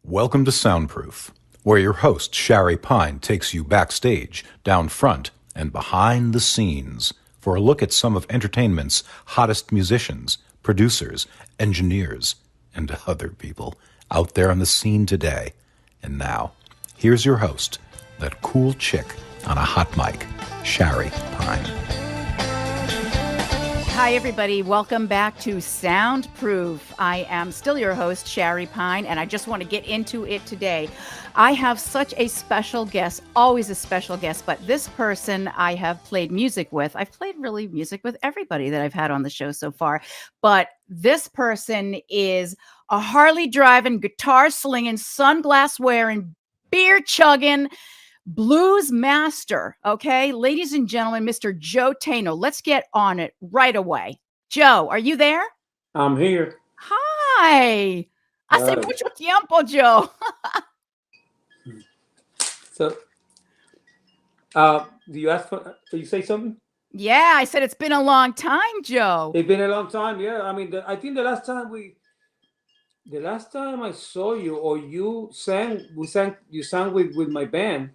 Welcome to Soundproof, where your host Shari Pine takes you backstage, down front, and behind the scenes for a look at some of entertainment's hottest musicians, producers, engineers, and other people out there on the scene today. And now, here's your host, that cool chick on a hot mic, Shari Pine. Hi, everybody. Welcome back to Soundproof. I am still your host, Shari Pine, and I just want to get into it today. I have such a special guest, always a special guest, but this person I have played music with. I've played really music with everybody that I've had on the show so far, but this person is a Harley driving, guitar slinging, sunglass wearing, beer chugging, blues master. Okay, ladies and gentlemen, Mr. Joe Taino. Let's get on it right away. Joe, are you there? I'm here. Hi. Hace mucho tiempo, Joe. So, do you ask for? Do you say something? Yeah, I said it's been a long time, Joe. It's been a long time. Yeah, I mean, I think the last time I saw you or you sang, you sang with my band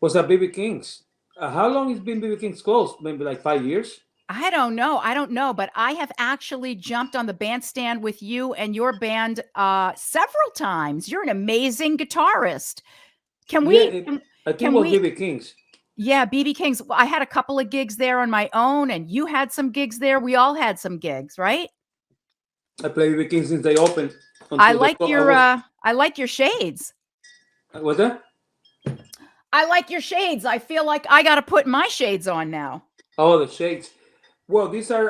was at BB King's. How long has been BB King's closed? Maybe like 5 years. I don't know, but I have actually jumped on the bandstand with you and your band several times. You're an amazing guitarist. Can we? Yeah, I think it was BB King's. Yeah, BB King's. Well, I had a couple of gigs there on my own, and you had some gigs there. We all had some gigs, right? I played BB King since they opened. I like your shades. What's that? I like your shades. I feel like I got to put my shades on now. Oh, the shades. Well, these are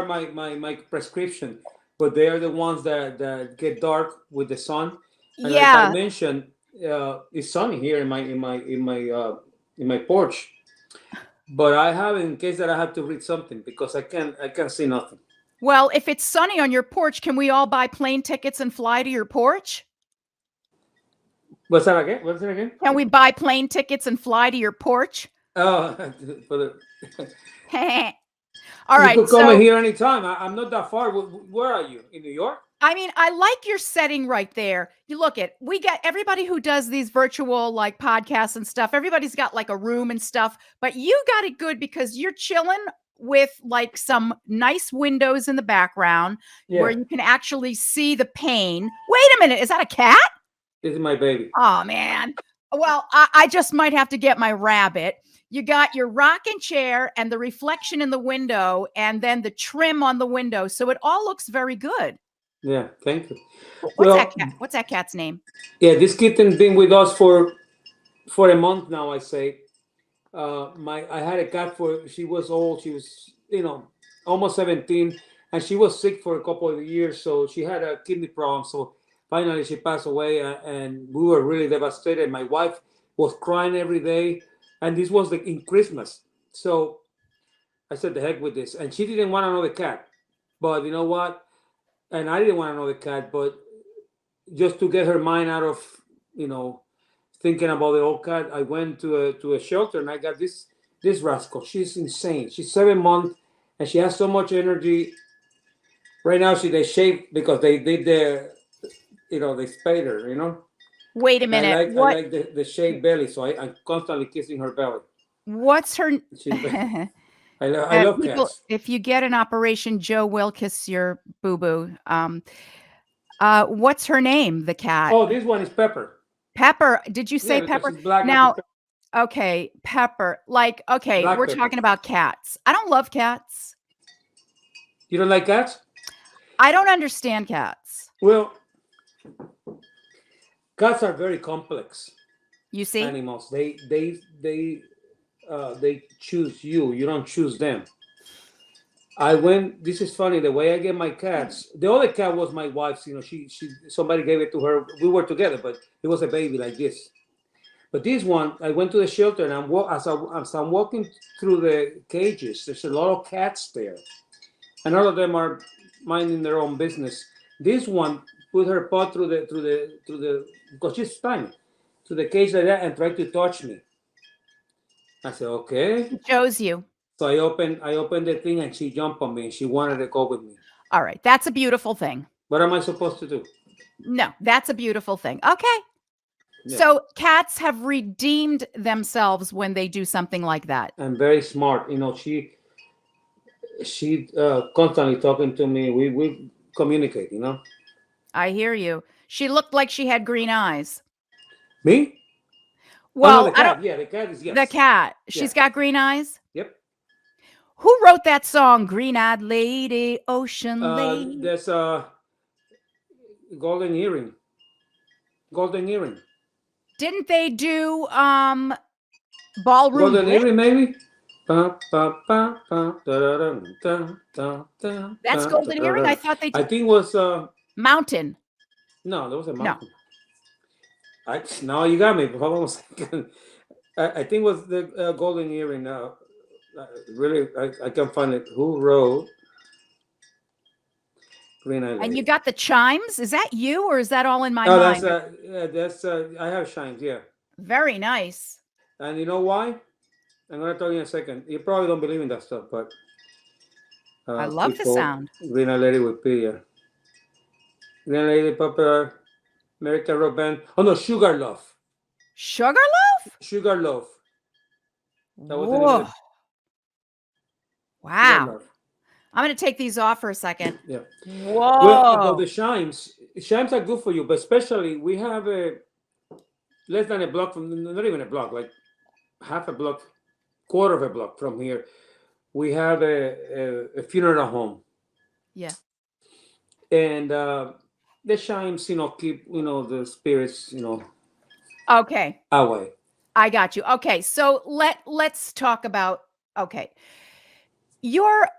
my prescription, but they are the ones that get dark with the sun. And yeah. Like I mentioned, it's sunny here in my porch, but I have in case that I have to read something because I can't see nothing. Well, if it's sunny on your porch, can we all buy plane tickets and fly to your porch? What's that again? What's it again? Can we buy plane tickets and fly to your porch? Oh, for the. All right. You could come in here anytime. I'm not that far. Where are you? In New York? I mean, I like your setting right there. You look at, we get everybody who does these virtual like podcasts and stuff. Everybody's got like a room and stuff, but you got it good because you're chilling with like some nice windows in the background where you can actually see the pane. Wait a minute. Is that a cat? This is my baby. Oh, man. Well, I just might have to get my rabbit. You got your rocking chair and the reflection in the window and then the trim on the window. So it all looks very good. Yeah, thank you. What's that cat's name? Yeah, this kitten's been with us for a month now, I say. I had a cat she was old. She was, almost 17 and she was sick for a couple of years. So she had a kidney problem. So finally she passed away and we were really devastated. My wife was crying every day and this was in Christmas. So I said, the heck with this. And she didn't want another cat, but you know what? And I didn't want another cat, but just to get her mind out of, thinking about the old cat, I went to a shelter and I got this rascal. She's insane. She's 7 months and she has so much energy. Right now, they shaved because they did they spayed her, Wait a minute. I like the shaved belly, so I'm constantly kissing her belly. What's her? I love people, cats. If you get an operation, Joe will kiss your boo-boo. What's her name, the cat? Oh, this one is Pepper. Pepper. Did you say Pepper? Now, okay, Pepper. Like, okay, Black we're Pepper. talking about cats. I don't love cats. You don't like cats? I don't understand cats. Well, cats are very complex. You see? Animals. They choose you. You don't choose them. This is funny, the way I get my cats. The other cat was my wife's, somebody gave it to her. We were together, but it was a baby like this. But this one, I went to the shelter and as I'm walking through the cages, there's a lot of cats there. And all of them are minding their own business. This one put her paw through the because she's tiny, to the cage like that and tried to touch me. I said, okay. It shows you. So I opened the thing and she jumped on me and she wanted to go with me. All right. That's a beautiful thing. What am I supposed to do? No, that's a beautiful thing. Okay. Yeah. So cats have redeemed themselves when they do something like that. And very smart. She constantly talking to me. We communicate. I hear you. She looked like she had green eyes. Me? Oh no, Well, the I don't. cat. Yeah, the cat is The yes. cat. Yeah. She's got green eyes. Yep. Who wrote that song, Green Eyed Lady, Ocean Lady? There's a golden earring. Golden earring. Didn't they do Ballroom Golden Blitz? earring, maybe. Ba, ba, ba, ba, da, da, da, da, da, da, That's da, Golden da, Earring? da. I thought they I did think it was Mountain. no, there was a No. mountain. Now you got me. Hold on a second. I think it was the golden earring. Now, really, I can't find it. Who wrote Green Eyed And you Lady? got the chimes? Is that you or is that all in my Oh, mind? that's I have shines, yeah. Very nice. And you know why? I'm gonna tell you in a second. You probably don't believe in that stuff, but I love the people, sound. Green Eyed Lady with P, yeah. Green Eyed Lady, popular American rock band. Oh no, Sugar Love. Sugarloaf? Sugar Love. That was the name Whoa. of it. Sugar Wow. Love. I'm going to take these off for a second. Yeah. Well, about Whoa. the chimes are good for you, but especially we have a less than a block from, not even a block, like half a block, quarter of a block from here. We have a funeral home, Yeah. and the chimes, keep the spirits, Okay. away. I got you. Okay. So let's talk about okay. You're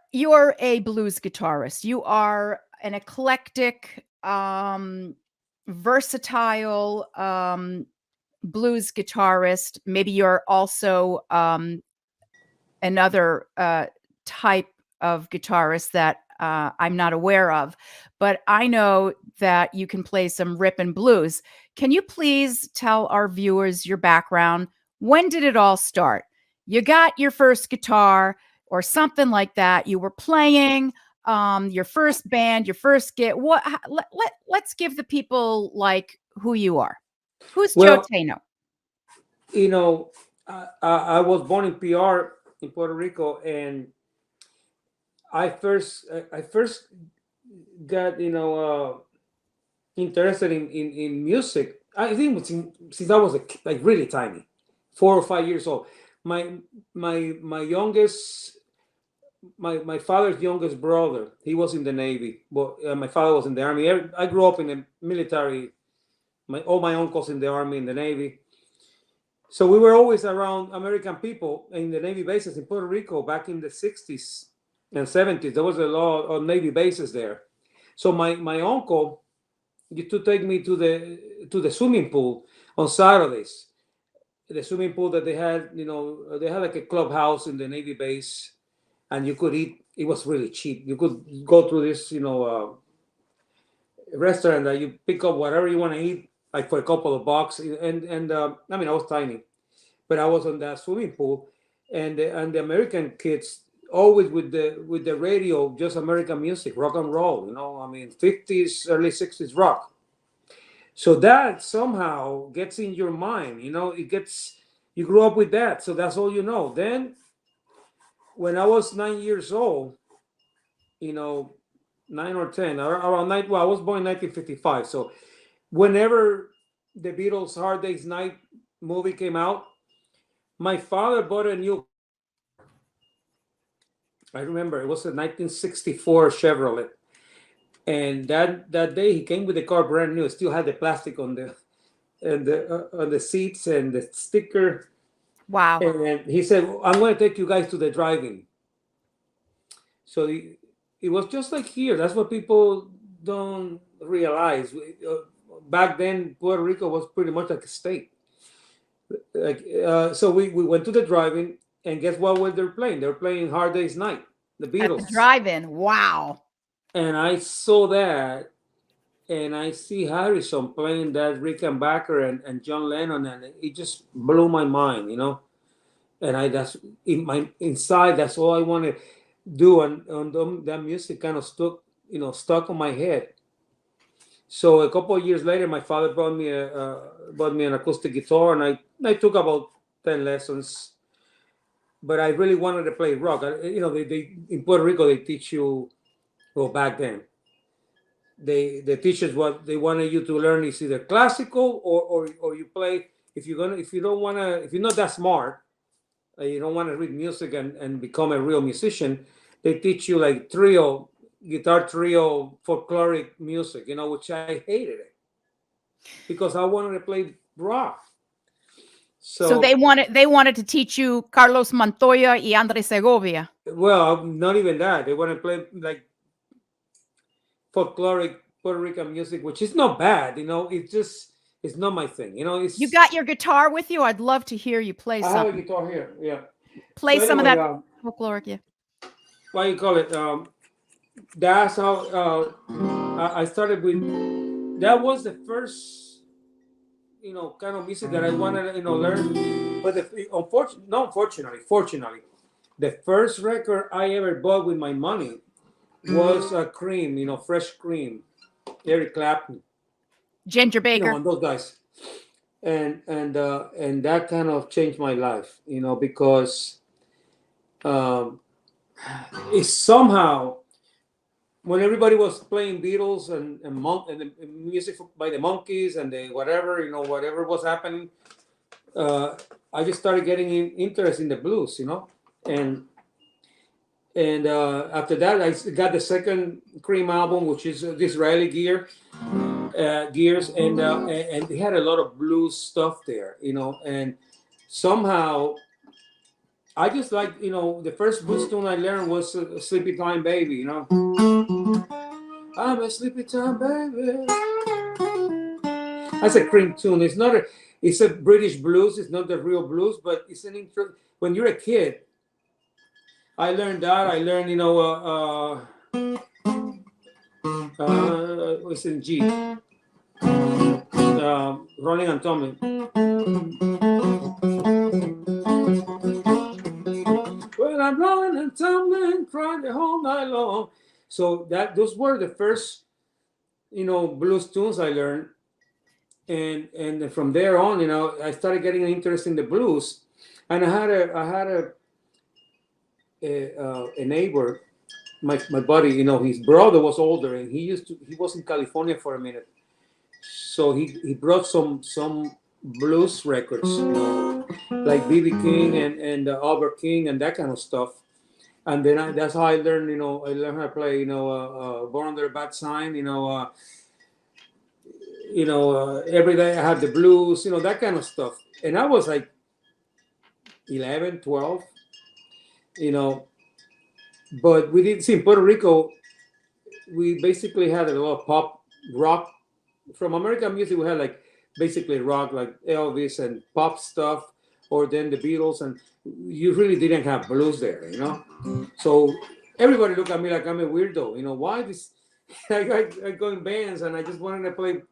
a blues guitarist. You are an eclectic versatile blues guitarist. Maybe you're also another type of guitarist that I'm not aware of, but I know that you can play some rippin' blues. Can you please tell our viewers your background? When did it all start? You got your first guitar or something like that. You were playing your first band, your first gig. Let's give the people like who you are. Who's Joe Well, Taino? you know, I was born in PR in Puerto Rico, and I first got interested in music. I think it was since I was like really tiny, 4 or 5 years old. My my youngest my father's youngest brother, he was in the Navy, but my father was in the Army. I grew up in the military. All my uncles in the Army, in the Navy. So we were always around American people in the Navy bases in Puerto Rico back in the 60s and 70s. There was a lot of Navy bases there. So my uncle used to take me to the swimming pool on Saturdays. The swimming pool that they had, they had like a clubhouse in the Navy base, and you could eat. It was really cheap. You could go to this, restaurant that you pick up whatever you want to eat, like for a couple of bucks. And I mean, I was tiny, but I was on that swimming pool, and the American kids always with the radio, just American music, rock and roll. I mean, 50s, early 60s rock. So that somehow gets in your mind. You grew up with that, so that's all you know. Then when I was 9 years old, 9 or 10, around nine. Well, I was born in 1955, so whenever the Beatles' Hard Day's Night movie came out, my father bought a new. I remember it was a 1964 Chevrolet, and that day he came with the car brand new. It still had the plastic on the seats and the sticker. Wow. And he said, "I'm going to take you guys to the drive-in." So it was just like here. That's what people don't realize. Back then, Puerto Rico was pretty much like a state. So we went to the drive-in, and guess what? What they're playing? They're playing Hard Day's Night, the At the Beatles. drive-in. Wow. And I saw that, and I see Harrison playing that Rickenbacker and John Lennon, and it just blew my mind. And that's in my inside. That's all I want to do, and that music kind of stuck on my head. So a couple of years later, my father bought me an acoustic guitar, and I took about 10 lessons. But I really wanted to play rock. They in Puerto Rico they teach you. Well, back then, the teachers what they wanted you to learn is either classical or you play. If you're not that smart, you don't want to read music and become a real musician. They teach you like guitar trio, folkloric music. Which I hated it because I wanted to play rock. So they wanted to teach you Carlos Montoya y Andres Segovia. Well, not even that. They want to play like folkloric Puerto Rican music, which is not bad. It's not my thing. You got your guitar with you? I'd love to hear you play something. I have a guitar here. Yeah. Play some of that folkloric. Yeah. What do you call it? That's how I started with. That was the first, kind of music that I wanted to, learn. But fortunately, the first record I ever bought with my money was Cream, Fresh Cream, Eric Clapton, Ginger Baker, and those guys, and that kind of changed my life, because it's somehow when everybody was playing Beatles and the music by the Monkees and the whatever, whatever was happening, I just started getting interest in the blues, and after that I got the second Cream album, which is Disraeli Gears, and they had a lot of blues stuff there, and somehow I just like, the first blues tune I learned was Sleepy Time Baby, I'm a sleepy time baby. That's a Cream tune. It's a British blues. It's not the real blues, but it's an intro. When you're a kid, I learned that. I learned, it's in G. Rolling and Tumbling. Well, I'm rolling and tumbling, crying the whole night long. So those were the first, blues tunes I learned, and from there on, I started getting an interest in the blues, and I had a neighbor, my buddy, his brother was older, and he was in California for a minute, so he brought some blues records, like B.B. King and Albert King and that kind of stuff. And then that's how I learned, I learned how to play, Born Under a Bad Sign, every day I had the blues, that kind of stuff. And I was like 11, 12, but we didn't see in Puerto Rico, we basically had a lot of pop rock. From American music, we had like basically rock, like Elvis and pop stuff, or then the Beatles, and you really didn't have blues there, So everybody looked at me like I'm a weirdo, why this? I go in bands and I just wanted to play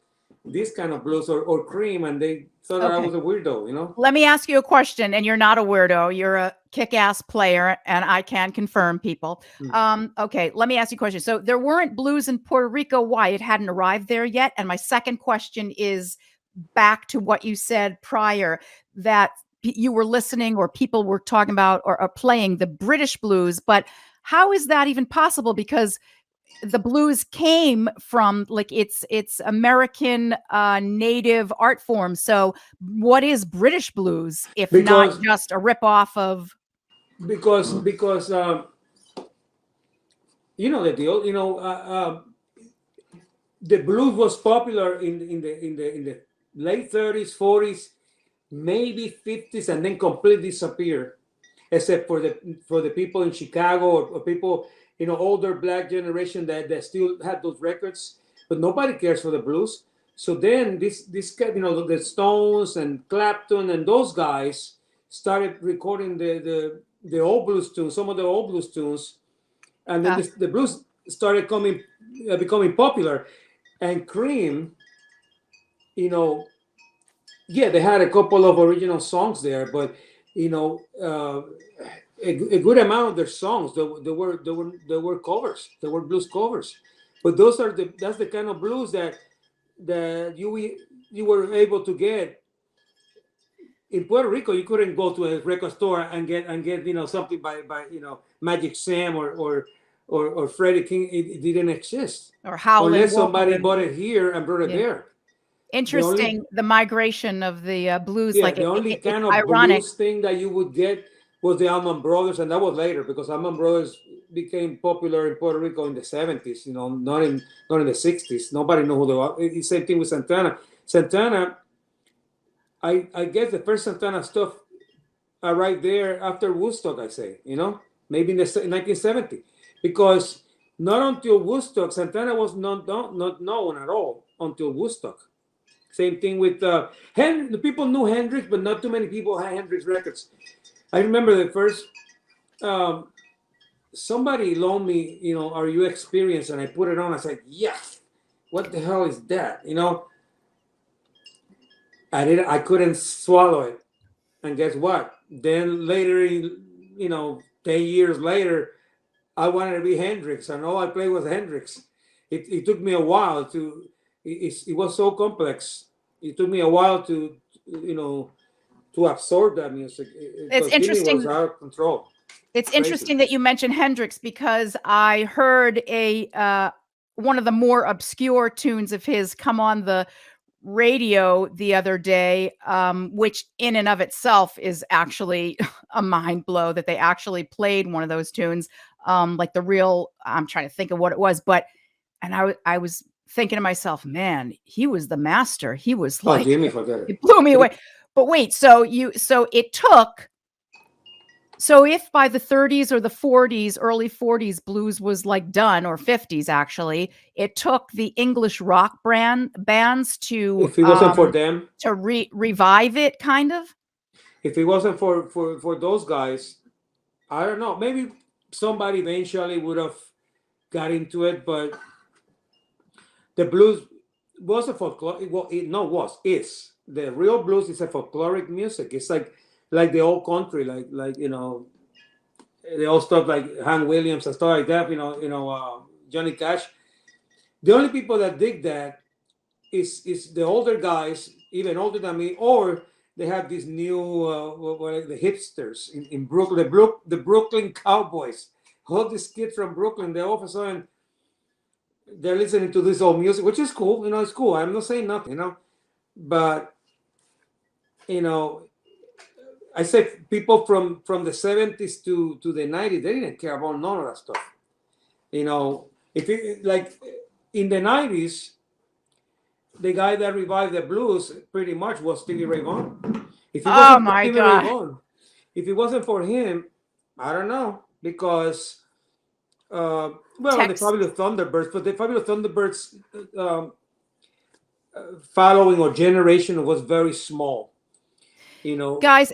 this kind of blues or Cream, and they thought that I was a weirdo, Let me ask you a question, and you're not a weirdo. You're a kick-ass player, and I can confirm, people. Okay, let me ask you a question. So there weren't blues in Puerto Rico. Why? It hadn't arrived there yet. And my second question is back to what you said prior, that you were listening or people were talking about or playing the British blues, but how is that even possible? Because the blues came from like it's American native art form. So what is British blues if not just a ripoff of? Because the deal, the blues was popular in the late 30s, 40s, maybe 50s, and then completely disappeared, except for the people in Chicago or people, older black generation that still had those records, but nobody cares for the blues. So then this the Stones and Clapton and those guys started recording the old blues tunes, some of the old blues tunes, and then the blues started becoming popular. And Cream, yeah, they had a couple of original songs there, but a good amount of their songs they were covers. They were blues covers. But that's the kind of blues that that you were able to get in Puerto Rico. You couldn't go to a record store and get something by Magic Sam or Freddie King. It didn't exist Or Howlin' unless somebody Wolf. bought it here and brought it Yeah. there. Interesting, the migration of the blues. Yeah, like the only it's kind of ironic. blues thing that you would get was the Allman Brothers, and that was later because Allman Brothers became popular in Puerto Rico in the 70s. Not in the 60s. Nobody knew who they were. It's the same thing with Santana. Santana, I guess the first Santana stuff are right there after Woodstock. I say, maybe in the 1970, because not until Woodstock Santana was not known at all until Woodstock. Same thing with the people knew Hendrix, but not too many people had Hendrix records. I remember the first somebody loaned me, Are You Experienced, and I put it on. I said, yes. What the hell is that? I couldn't swallow it, and guess what? Then later, 10 years later, I wanted to be Hendrix, and all I played was Hendrix. It took me a while to. It was so complex. It took me a while to absorb that music. It's interesting. It was out of control. It's interesting that you mentioned Hendrix, because I heard one of the more obscure tunes of his come on the radio the other day, which in and of itself is actually a mind blow that they actually played one of those tunes. Like the real, I'm trying to think of what it was, and I was thinking to myself, man, he was the master. He was like, Jimmy, forget it. It blew me away. But wait, so if by the 30s or the 40s, early 40s, blues was like done, or 50s actually, it took the English rock bands to, if it wasn't for them, to revive it, kind of. If it wasn't for those guys, I don't know. Maybe somebody eventually would have got into it, but the blues was a folklore. Is the real blues is a folkloric music. It's like the old country, like the old stuff like Hank Williams and stuff like that. Johnny Cash. The only people that dig that is the older guys, even older than me, or they have these new the hipsters in Brooklyn, the Brooklyn Cowboys. All these kids from Brooklyn, they all of a sudden they're listening to this old music, which is cool. It's cool. I'm not saying nothing, but I say people from the 70s to the 90s, they didn't care about none of that stuff. If it, like in the 90s, the guy that revived the blues pretty much was Stevie Ray Vaughan. If it wasn't for Stevie Ray Vaughan, if it wasn't for him, I don't know, because the Fabulous Thunderbirds, but the Fabulous Thunderbirds following or generation was very small. Guys,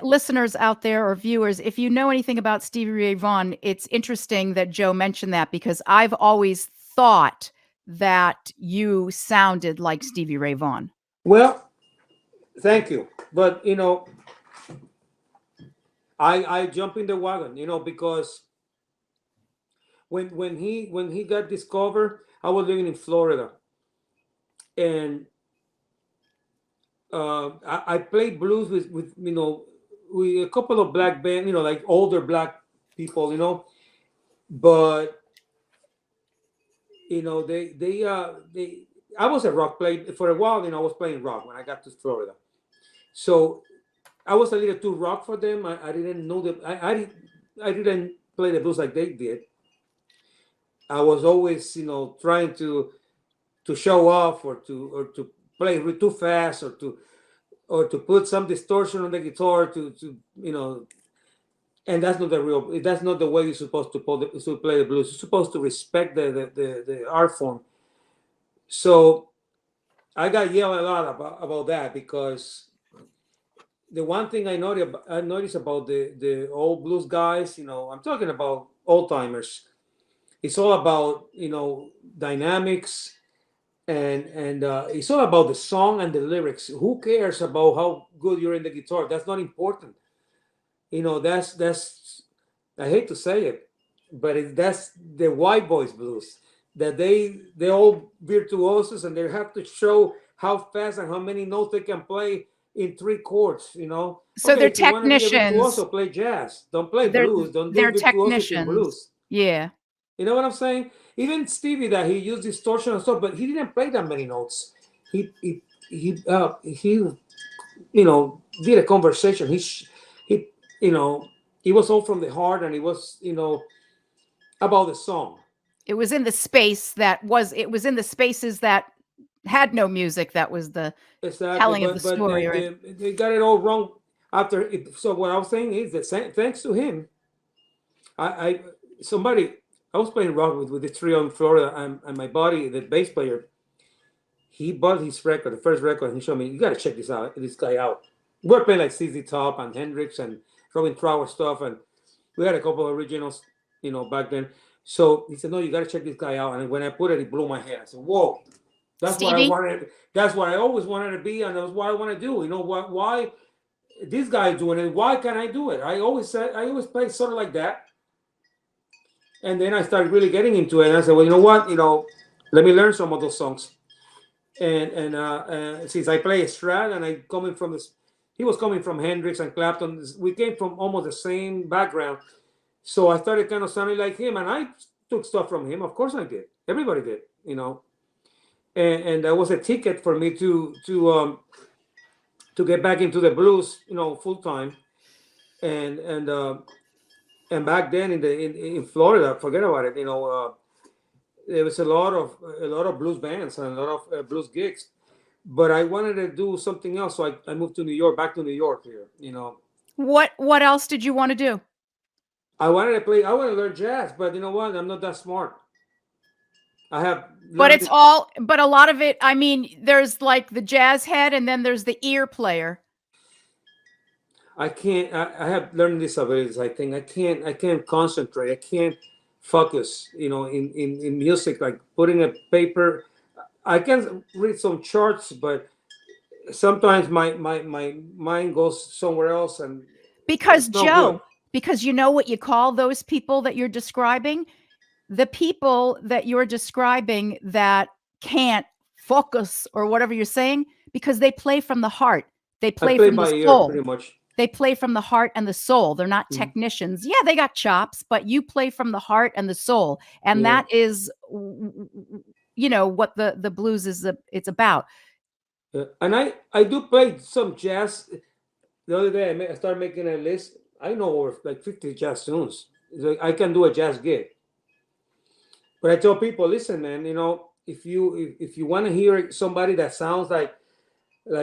listeners out there or viewers, if you know anything about Stevie Ray Vaughan, it's interesting that Joe mentioned that, because I've always thought that you sounded like Stevie Ray Vaughan. Well, thank you, but I jump in the wagon, because when he got discovered, I was living in Florida, and I played blues with a couple of black bands, like older black people, but they I was a rock player for a while. I was playing rock when I got to Florida, so I was a little too rock for them. I didn't know them. I didn't play the blues like they did. I was always trying to show off or to play too fast or to put some distortion on the guitar to and that's not the way you're supposed to play the blues. You're supposed to respect the art form. So I got yelled a lot about that, because the one thing I noticed about the old blues guys, I'm talking about old timers. It's all about dynamics, and it's all about the song and the lyrics. Who cares about how good you're in the guitar? That's not important. That's I hate to say it, but that's the white boys blues. that they're all virtuosos and they have to show how fast and how many notes they can play in 3 chords. So Okay, they're if you want to be a technicians. virtuoso, play jazz. Don't play They're blues. Don't do they're virtuosic in technicians. blues. Yeah. You know what I'm saying? Even Stevie, that he used distortion and stuff, but he didn't play that many notes. He did a conversation. He he was all from the heart, and he was about the song. It was in the space that was. It was in the spaces that had no music. That was the Exactly, telling of the but story, right? they got it all wrong after it. So what I was saying is that thanks to him, I somebody I was playing rock with the trio in Florida, and my buddy, the bass player, he bought his record, the first record, and he showed me, you got to check this guy out. We're playing like CZ Top and Hendrix and Robin Trower stuff, and we had a couple of originals, back then. So he said, no, you got to check this guy out. And when I put it, it blew my head. I said, whoa, that's what I Stevie? wanted. That's what I always wanted to be, and that's what I want to do. Why this guy doing it? Why can't I do it? I always played sort of like that. And then I started really getting into it. And I said, well, you know what? Let me learn some of those songs. And since I play Strat, and he was coming from Hendrix and Clapton. We came from almost the same background. So I started kind of sounding like him, and I took stuff from him. Of course I did. Everybody did, And that was a ticket for me to get back into the blues, full time. And back then in Florida, forget about it. There was a lot of blues bands and a lot of blues gigs, but I wanted to do something else, so I moved to New York, back to New York here. What else did you want to do? I wanted to learn jazz, but you know what? I'm not that smart. But a lot of it, I mean, there's like the jazz head, and then there's the ear player. I can't. I have learning disabilities. I think I can't concentrate. I can't focus. In music, like putting a paper. I can read some charts, but sometimes my mind goes somewhere else, and because it's no Joe, good. because you know what you call those people that you're describing? The people that you're describing that can't focus or whatever you're saying, because they play from the heart. They I play play from by the ear soul. pretty much. They play from the heart and the soul. They're not Mhm. technicians. Yeah, they got chops, but you play from the heart and the soul. And Yeah. that is what the blues is it's about. Yeah. And I do play some jazz. The other day I started making a list. I know over like 50 jazz tunes. So I can do a jazz gig. But I tell people, listen, man, if you want to hear somebody that sounds like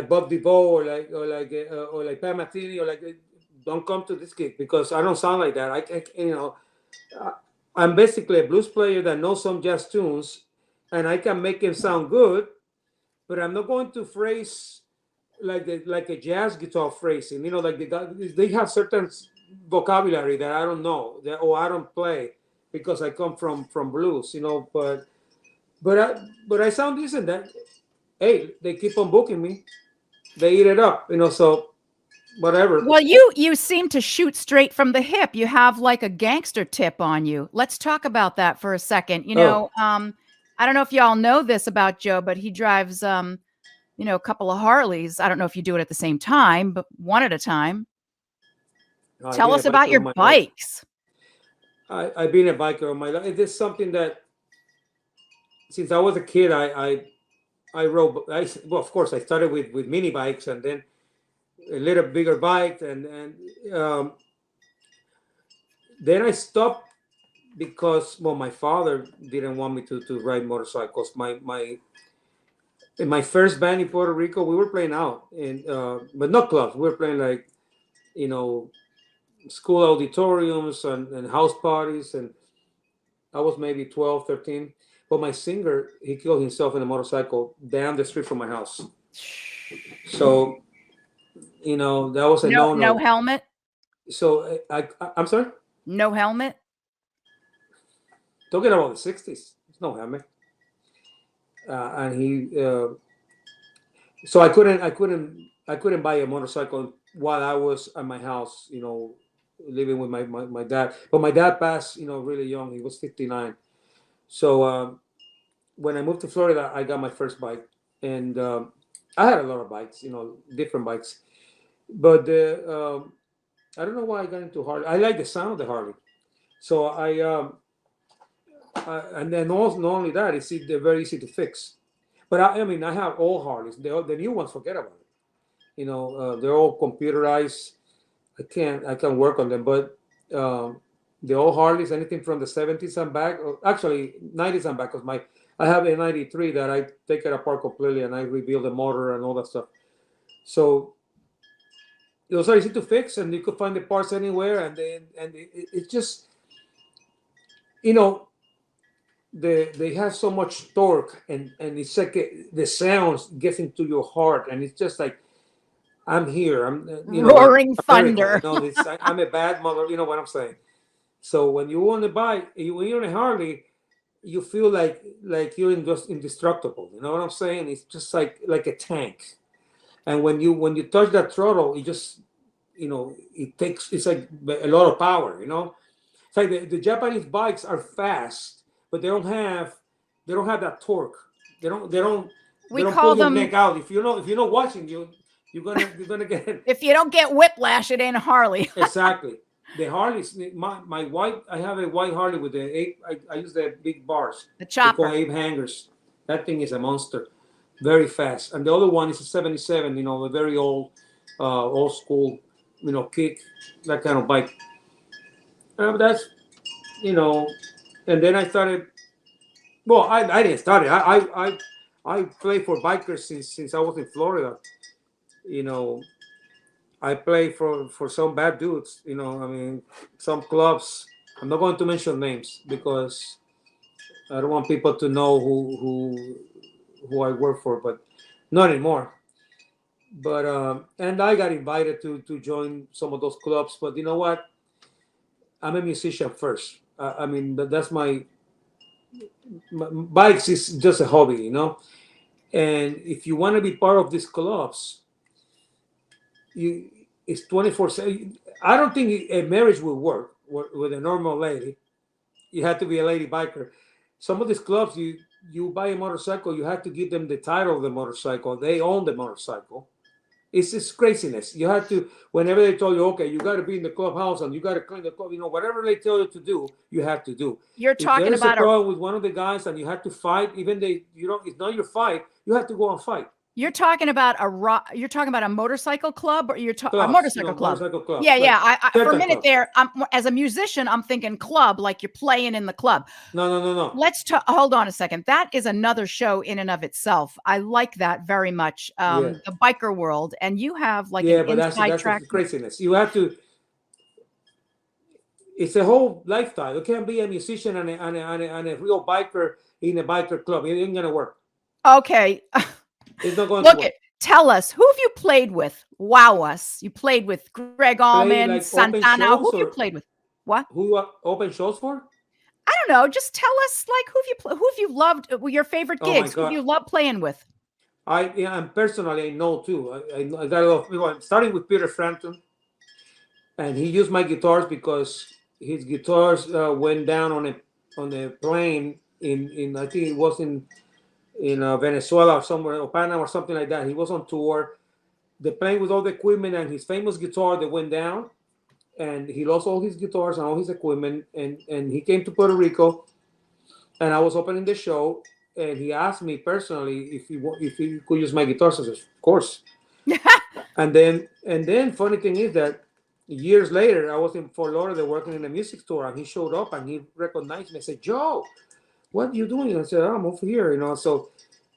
Bob DeVoe or like Pat Metheny don't come to this gig, because I don't sound like that. I'm basically a blues player that knows some jazz tunes, and I can make them sound good, but I'm not going to phrase like a jazz guitar phrasing. Like they have certain vocabulary that I don't know, or I don't play because I come from blues. But I sound decent. That hey, they keep on booking me. They eat it up. So whatever. Well, you seem to shoot straight from the hip. You have like a gangster tip on you. Let's talk about that for a second. Oh, I don't know if y'all know this about Joe, but he drives a couple of Harleys. I don't know if you do it at the same time, but one at a time. no, I've Tell been a us about biker all your my life. bikes. I've been a biker all my life. It is something that since I was a kid, I rode. Well, of course, I started with mini bikes, and then a little bigger bike, and then I stopped because my father didn't want me to ride motorcycles. In my first band in Puerto Rico, we were playing out but not clubs. We were playing like you know school auditoriums and house parties, and I was maybe 12, 13. But my singer, he killed himself in a motorcycle down the street from my house. So that was a No, no no no. helmet. So I'm sorry. No helmet. Talking about the 60s. There's no helmet. And he so I couldn't buy a motorcycle while I was at my house, living with my dad. But my dad passed, really young. He was 59. So when I moved to Florida, I got my first bike, and I had a lot of bikes, different bikes. But I don't know why I got into Harley. I like the sound of the Harley, so and then also not only that, they're very easy to fix. But I mean, I have all Harleys. The new ones, forget about it. They're all computerized. I can work on them, but the old Harleys, anything from the 70s and back, or actually 90s and back, because I have a 93 that I take it apart completely and I rebuild the motor and all that stuff. So those are easy to fix, and you could find the parts anywhere, and it's just, they have so much torque, and it's like the sounds gets into your heart, and it's just like, I'm here. I'm roaring like thunder. I'm a bad mother. You know what I'm saying? So when you want to buy, when you're in a Harley, you feel like you're just indestructible. You know what I'm saying? It's just like a tank. And when you touch that throttle, it just it's like a lot of power. It's like the Japanese bikes are fast, but they don't have that torque. They don't We pull call your them, neck out. If you're not watching, you're gonna get if you don't get whiplash, it ain't a Harley. exactly. The Harleys, my white, I have a white Harley with the eight. I use the big bars. The They call chopper. 8 hangers. That thing is a monster, very fast. And the other one is a 77. A very old school, kick, that kind of bike. But that's and then I started. Well, I didn't start it. I played for bikers since I was in Florida. You know, I play for some bad dudes. I mean, some clubs. I'm not going to mention names because I don't want people to know who I work for, but not anymore. But and I got invited to join some of those clubs. But you know what? I'm a musician first. I mean, that's my bikes is just a hobby. And if you want to be part of these clubs, it's 24/7. I don't think a marriage will work with a normal lady. You have to be a lady biker. Some of these clubs, you buy a motorcycle, you have to give them the title of the motorcycle. They own the motorcycle. It's just craziness. You have to, whenever they tell you, okay, you got to be in the clubhouse and you got to clean the club, whatever they tell you to do, you have to do. You're If there talking is a about problem with one of the guys and you have to fight, even it's not your fight, you have to go and fight. You're talking about a motorcycle club, or a Clubs, motorcycle club? motorcycle clubs. Yeah, Like yeah. I for a certain minute clubs. there, as a musician, I'm thinking club, like you're playing in the club. No. Let's hold on a second. That is another show in and of itself. I like that very much. Yeah. The biker world, and you have like an Yeah, but that's inside track. the craziness. You have to. It's a whole lifestyle. You can't be a musician and a real biker in a biker club. It ain't gonna work. Okay. It's not going to Look work. tell us, who have you played with? Wow us. You played with Greg Play Allman, like open Santana. Who shows have you or played with? What? who open shows for? I don't know. Just tell us, like, who have you loved? Your favorite Oh my gigs? Who have God. you loved playing with? And personally I know too. I got a lot of people. I'm starting with Peter Frampton, and he used my guitars because his guitars went down on a plane in I think it was in Venezuela or somewhere, or Panama or something like that. He was on tour. The plane with all the equipment and his famous guitar that went down, and he lost all his guitars and all his equipment, and he came to Puerto Rico, and I was opening the show, and he asked me personally if he could use my guitars. I said, of course. And then funny thing is that years later I was in Fort Lauderdale working in a music store, and he showed up and he recognized me. I said, Joe, what are you doing? I said, oh, I'm over here, so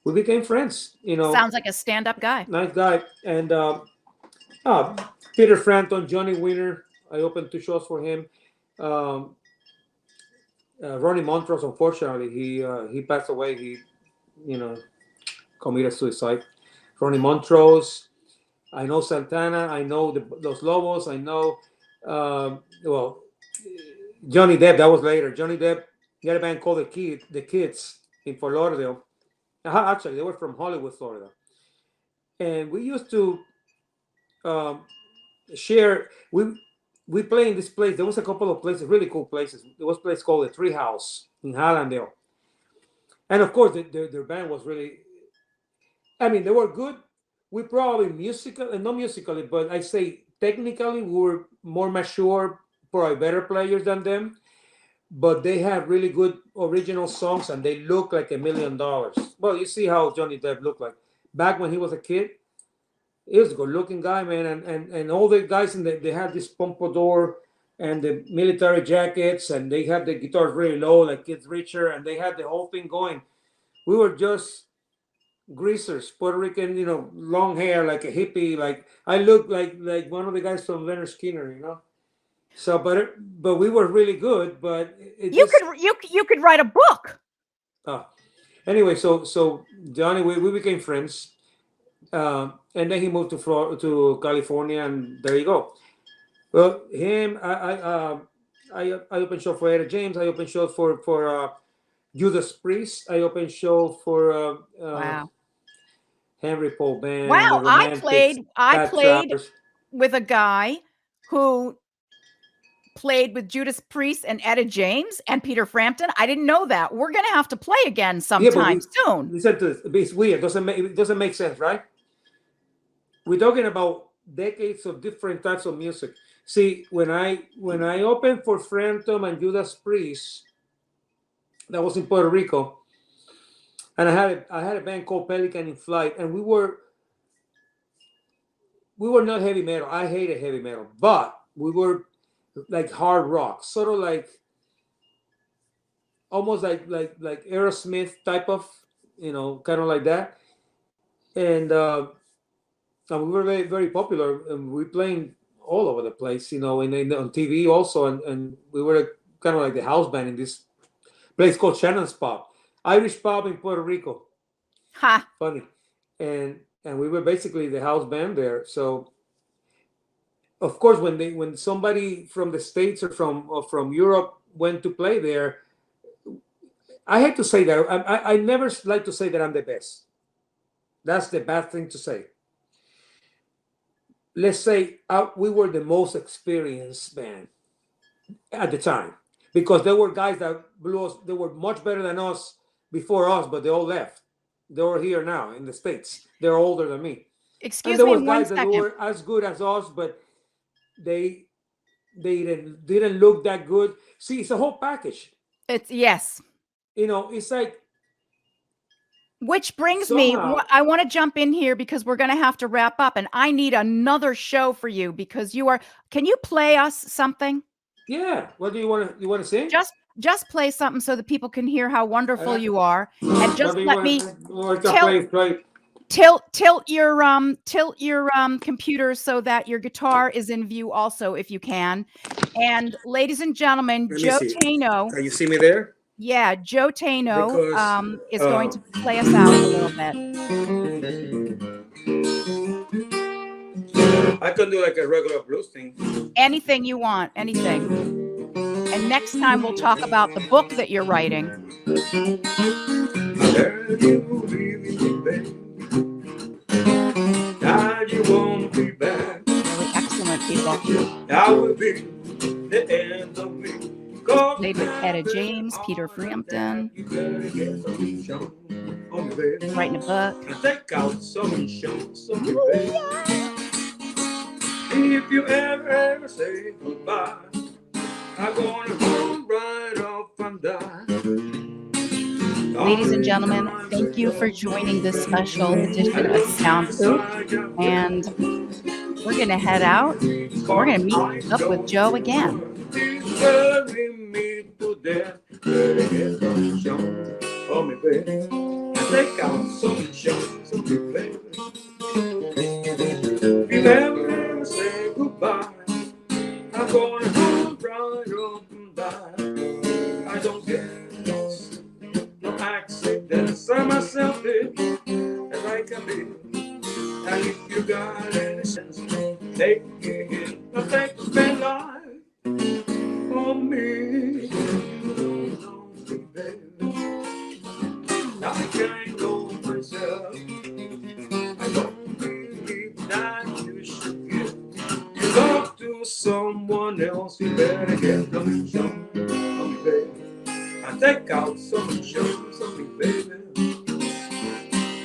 we became friends. Sounds like a stand-up guy. Nice guy. And Peter Frampton, Johnny Winter, I opened 2 shows for him. um, Ronnie Montrose, unfortunately, he passed away. He, you know, committed suicide. Ronnie Montrose. I know Santana. I know Los Lobos. I know, well, Johnny Depp. That was later. Johnny Depp. He had a band called the Kids in Fort Lauderdale. Actually, they were from Hollywood, Florida, and we used to um, share. We play in this place. There was a couple of places, really cool places. There was a place called the Tree House in Hallandale, And of course, their band was really. I mean, they were good. We probably musical and not musically, but I say technically we were more mature, probably better players than them. But they have really good original songs, and they look like $1,000,000. Well, you see how Johnny Depp looked like back when he was a kid. He was a good-looking guy, man, and all the guys they had this pompadour and the military jackets, and they had the guitars really low, like Keith Richards, and they had the whole thing going. We were just greasers, Puerto Rican, long hair, like a hippie. Like I looked like one of the guys from Leonard Skinner. So, but we were really good. But you could write a book. Anyway, so Johnny, we became friends, and then he moved to California, and there you go. Well, him, I opened show for Eric James. I opened show for Judas Priest. I opened show for Wow. Henry Paul Band. Wow, I played with a guy who played with Judas Priest and Etta James and Peter Frampton. I didn't know that. We're gonna have to play again sometime soon. Listen to this. It's weird. It doesn't make sense, right? We're talking about decades of different types of music. See, when I opened for Frampton and Judas Priest, that was in Puerto Rico. And I had a band called Pelican in Flight, and we were not heavy metal. I hated heavy metal, but we were like hard rock, sort of like almost like Aerosmith type of, kind of like that. And we were very, very popular, and we playing all over the place, and on TV also, and we were kind of like the house band in this place called Shannon's Pub. Irish pub in Puerto Rico. Ha! Funny. And we were basically the house band there. So of course when somebody from the States or from Europe went to play there, I had to say that I never like to say that I'm the best. That's the bad thing to say. Let's say we were the most experienced band at the time, because there were guys that blew us. They were much better than us before us, but they all left. They were here now in the States. They're older than me. Excuse me, one second. There were guys that were as good as us, but they didn't look that good. See, it's a whole package. Yes. It's like. Which brings me, I want to jump in here because we're going to have to wrap up, and I need another show for you because can you play us something? Yeah. What do you want to sing? Just play something so that people can hear how wonderful you are, and just let me tilt your computer so that your guitar is in view also, if you can. And ladies and gentlemen, Joe Taino. Can you see me there? Yeah, Joe Taino is going to play us out a little bit. I can do like a regular blues thing. Anything you want, anything. And next time we'll talk about the book that you're writing. You won't be back. Really excellent, people. That will be the end of me. Played with Etta James, Peter Frampton. Writing a book. If you ever say goodbye, I'm gonna come right off and die. Ladies and gentlemen, thank you for joining this special edition of Soundproof. And we're going to head out. We're going to meet up with Joe again. If you ever say goodbye, I'm gonna come right off and die. I don't get lost. No accidents, I'm myself as I can be. And if you got any sense, take it. No, take a spend life on me. You don't be there. I can't go myself. I don't believe that you should get. You talk to someone else, you better get them shown. I take out some